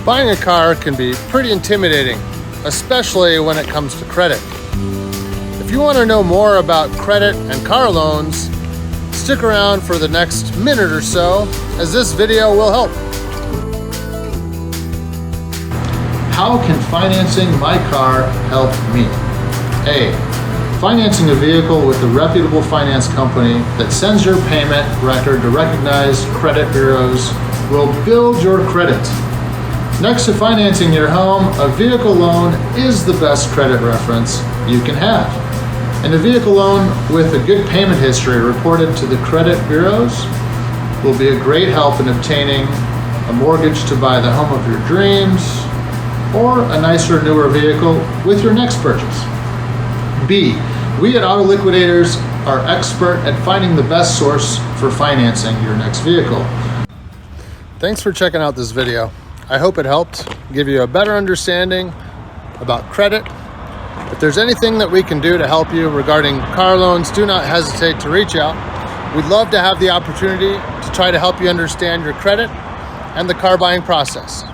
Buying a car can be pretty intimidating, especially when it comes to credit. If you want to know more about credit and car loans, stick around for the next minute or so, as this video will help. How can financing my car help me? A. Financing a vehicle with a reputable finance company that sends your payment record to recognized credit bureaus will build your credit. Next to financing your home, a vehicle loan is the best credit reference you can have. And a vehicle loan with a good payment history reported to the credit bureaus will be a great help in obtaining a mortgage to buy the home of your dreams or a nicer, newer vehicle with your next purchase. B, we at Auto Liquidators are expert at finding the best source for financing your next vehicle. Thanks for checking out this video. I hope it helped give you a better understanding about credit. If there's anything that we can do to help you regarding car loans, do not hesitate to reach out. We'd love to have the opportunity to try to help you understand your credit and the car buying process.